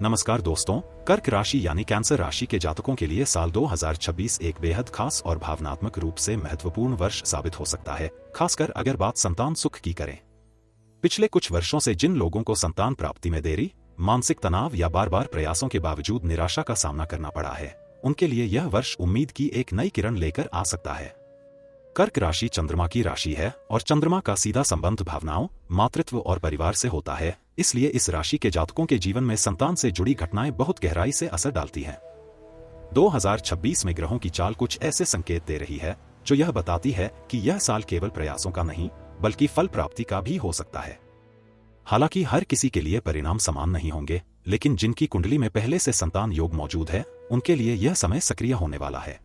नमस्कार दोस्तों, कर्क राशि यानी कैंसर राशि के जातकों के लिए साल 2026 एक बेहद खास और भावनात्मक रूप से महत्वपूर्ण वर्ष साबित हो सकता है, खासकर अगर बात संतान सुख की करें। पिछले कुछ वर्षों से जिन लोगों को संतान प्राप्ति में देरी, मानसिक तनाव या बार बार प्रयासों के बावजूद निराशा का सामना करना पड़ा है, उनके लिए यह वर्ष उम्मीद की एक नई किरण लेकर आ सकता है। कर्क राशि चंद्रमा की राशि है और चंद्रमा का सीधा संबंध भावनाओं, मातृत्व और परिवार से होता है, इसलिए इस राशि के जातकों के जीवन में संतान से जुड़ी घटनाएं बहुत गहराई से असर डालती हैं। 2026 में ग्रहों की चाल कुछ ऐसे संकेत दे रही है जो यह बताती है कि यह साल केवल प्रयासों का नहीं, बल्कि फल प्राप्ति का भी हो सकता है। हालांकि हर किसी के लिए परिणाम समान नहीं होंगे, लेकिन जिनकी कुंडली में पहले से संतान योग मौजूद है, उनके लिए यह समय सक्रिय होने वाला है।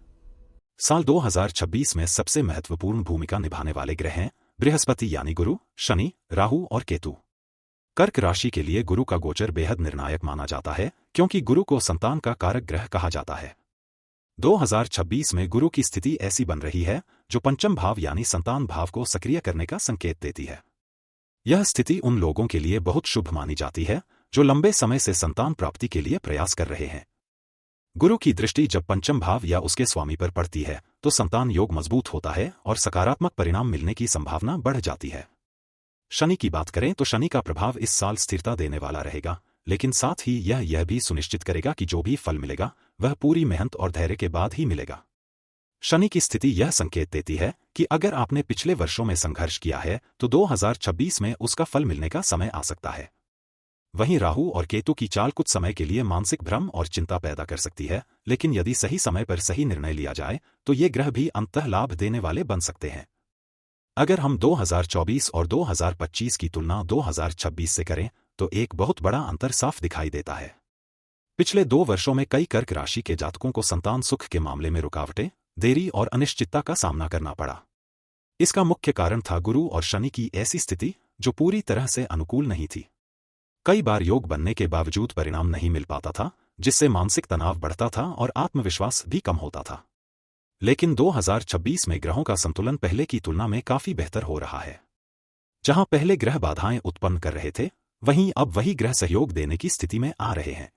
साल 2026 में सबसे महत्वपूर्ण भूमिका निभाने वाले ग्रह हैं बृहस्पति यानी गुरु, शनि, राहु और केतु। कर्क राशि के लिए गुरु का गोचर बेहद निर्णायक माना जाता है, क्योंकि गुरु को संतान का कारक ग्रह कहा जाता है। 2026 में गुरु की स्थिति ऐसी बन रही है जो पंचम भाव यानी संतान भाव को सक्रिय करने का संकेत देती है। यह स्थिति उन लोगों के लिए बहुत शुभ मानी जाती है जो लंबे समय से संतान प्राप्ति के लिए प्रयास कर रहे हैं। गुरु की दृष्टि जब पंचम भाव या उसके स्वामी पर पड़ती है तो संतान योग मजबूत होता है और सकारात्मक परिणाम मिलने की संभावना बढ़ जाती है। शनि की बात करें तो शनि का प्रभाव इस साल स्थिरता देने वाला रहेगा, लेकिन साथ ही यह भी सुनिश्चित करेगा कि जो भी फल मिलेगा वह पूरी मेहनत और धैर्य के बाद ही मिलेगा। शनि की स्थिति यह संकेत देती है कि अगर आपने पिछले वर्षों में संघर्ष किया है तो 2026 में उसका फल मिलने का समय आ सकता है। वहीं राहु और केतु की चाल कुछ समय के लिए मानसिक भ्रम और चिंता पैदा कर सकती है, लेकिन यदि सही समय पर सही निर्णय लिया जाए तो ये ग्रह भी अंततः लाभ देने वाले बन सकते हैं। अगर हम 2024 और 2025 की तुलना 2026 से करें तो एक बहुत बड़ा अंतर साफ दिखाई देता है। पिछले 2 वर्षों में कई कर्क राशि के जातकों को संतान सुख के मामले में रुकावटें, देरी और अनिश्चितता का सामना करना पड़ा। इसका मुख्य कारण था गुरु और शनि की ऐसी स्थिति जो पूरी तरह से अनुकूल नहीं थी। कई बार योग बनने के बावजूद परिणाम नहीं मिल पाता था, जिससे मानसिक तनाव बढ़ता था और आत्मविश्वास भी कम होता था। लेकिन 2026 में ग्रहों का संतुलन पहले की तुलना में काफी बेहतर हो रहा है। जहां पहले ग्रह बाधाएं उत्पन्न कर रहे थे, वहीं अब वही ग्रह सहयोग देने की स्थिति में आ रहे हैं।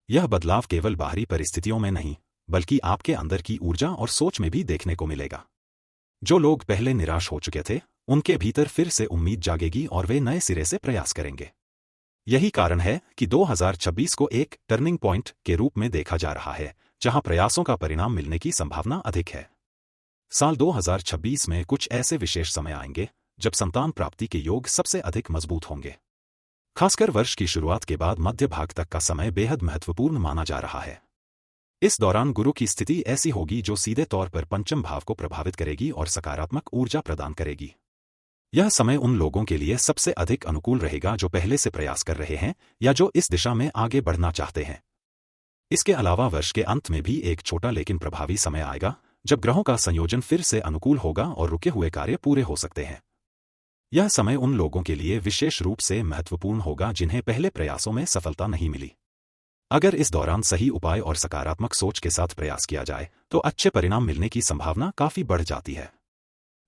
यह बदलाव केवल बाहरी परिस्थितियों में नहीं, बल्कि आपके अंदर की ऊर्जा और सोच में भी देखने को मिलेगा। जो लोग पहले निराश हो चुके थे, उनके भीतर फिर से उम्मीद जागेगी और वे नए सिरे से प्रयास करेंगे। यही कारण है कि 2026 को एक टर्निंग पॉइंट के रूप में देखा जा रहा है, जहां प्रयासों का परिणाम मिलने की संभावना अधिक है। साल 2026 में कुछ ऐसे विशेष समय आएंगे जब संतान प्राप्ति के योग सबसे अधिक मजबूत होंगे। खासकर वर्ष की शुरुआत के बाद मध्य भाग तक का समय बेहद महत्वपूर्ण माना जा रहा है। इस दौरान गुरु की स्थिति ऐसी होगी जो सीधे तौर पर पंचम भाव को प्रभावित करेगी और सकारात्मक ऊर्जा प्रदान करेगी। यह समय उन लोगों के लिए सबसे अधिक अनुकूल रहेगा जो पहले से प्रयास कर रहे हैं या जो इस दिशा में आगे बढ़ना चाहते हैं। इसके अलावा वर्ष के अंत में भी एक छोटा लेकिन प्रभावी समय आएगा जब ग्रहों का संयोजन फिर से अनुकूल होगा और रुके हुए कार्य पूरे हो सकते हैं। यह समय उन लोगों के लिए विशेष रूप से महत्वपूर्ण होगा जिन्हें पहले प्रयासों में सफलता नहीं मिली। अगर इस दौरान सही उपाय और सकारात्मक सोच के साथ प्रयास किया जाए तो अच्छे परिणाम मिलने की संभावना काफी बढ़ जाती है।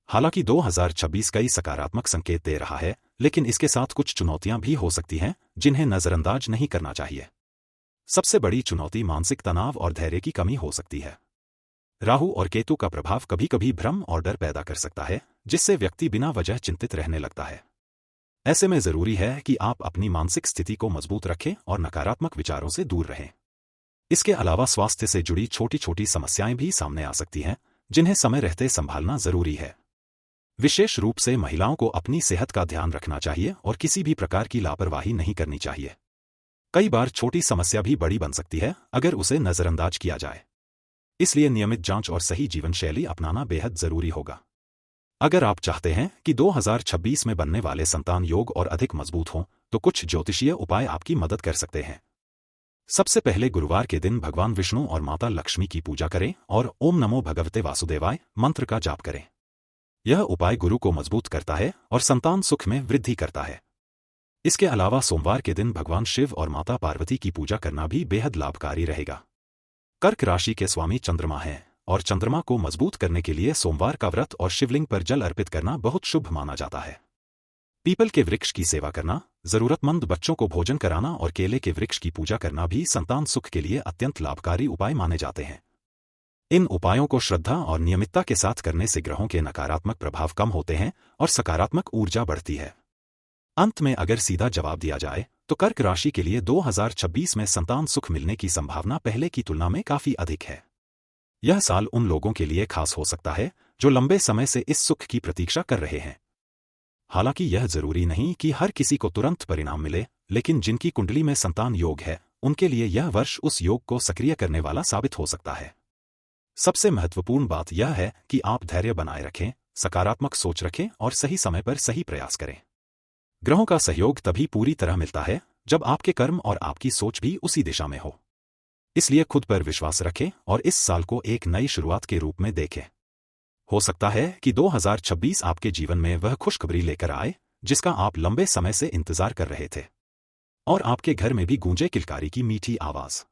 हालांकि 2026 कई सकारात्मक संकेत दे रहा है, लेकिन इसके साथ कुछ चुनौतियां भी हो सकती हैं जिन्हें नजरअंदाज नहीं करना चाहिए। सबसे बड़ी चुनौती मानसिक तनाव और धैर्य की कमी हो सकती है। राहु और केतु का प्रभाव कभी कभी भ्रम और डर पैदा कर सकता है, जिससे व्यक्ति बिना वजह चिंतित रहने लगता है। ऐसे में जरूरी है कि आप अपनी मानसिक स्थिति को मजबूत रखें और नकारात्मक विचारों से दूर रहें। इसके अलावा स्वास्थ्य से जुड़ी छोटी छोटी समस्याएं भी सामने आ सकती हैं, जिन्हें समय रहते संभालना जरूरी है। विशेष रूप से महिलाओं को अपनी सेहत का ध्यान रखना चाहिए और किसी भी प्रकार की लापरवाही नहीं करनी चाहिए। कई बार छोटी समस्या भी बड़ी बन सकती है अगर उसे नजरअंदाज किया जाए। इसलिए नियमित जांच और सही जीवन शैली अपनाना बेहद जरूरी होगा। अगर आप चाहते हैं कि 2026 में बनने वाले संतान योग और अधिक मजबूत हों, तो कुछ ज्योतिषीय उपाय आपकी मदद कर सकते हैं। सबसे पहले गुरुवार के दिन भगवान विष्णु और माता लक्ष्मी की पूजा करें और ओम नमो भगवते वासुदेवाय मंत्र का जाप करें। यह उपाय गुरु को मजबूत करता है और संतान सुख में वृद्धि करता है। इसके अलावा सोमवार के दिन भगवान शिव और माता पार्वती की पूजा करना भी बेहद लाभकारी रहेगा। कर्क राशि के स्वामी चंद्रमा हैं और चंद्रमा को मजबूत करने के लिए सोमवार का व्रत और शिवलिंग पर जल अर्पित करना बहुत शुभ माना जाता है। पीपल के वृक्ष की सेवा करना, जरूरतमंद बच्चों को भोजन कराना और केले के वृक्ष की पूजा करना भी संतान सुख के लिए अत्यंत लाभकारी उपाय माने जाते हैं। इन उपायों को श्रद्धा और नियमितता के साथ करने से ग्रहों के नकारात्मक प्रभाव कम होते हैं और सकारात्मक ऊर्जा बढ़ती है। अंत में अगर सीधा जवाब दिया जाए तो कर्क राशि के लिए 2026 में संतान सुख मिलने की संभावना पहले की तुलना में काफी अधिक है। यह साल उन लोगों के लिए खास हो सकता है जो लंबे समय से इस सुख की प्रतीक्षा कर रहे हैं। हालांकि यह जरूरी नहीं कि हर किसी को तुरंत परिणाम मिले, लेकिन जिनकी कुंडली में संतान योग है उनके लिए यह वर्ष उस योग को सक्रिय करने वाला साबित हो सकता है। सबसे महत्वपूर्ण बात यह है कि आप धैर्य बनाए रखें, सकारात्मक सोच रखें और सही समय पर सही प्रयास करें। ग्रहों का सहयोग तभी पूरी तरह मिलता है जब आपके कर्म और आपकी सोच भी उसी दिशा में हो। इसलिए खुद पर विश्वास रखें और इस साल को एक नई शुरुआत के रूप में देखें। हो सकता है कि 2026 आपके जीवन में वह खुशखबरी लेकर आए जिसका आप लंबे समय से इंतजार कर रहे थे, और आपके घर में भी गूंजे किलकारी की मीठी आवाज।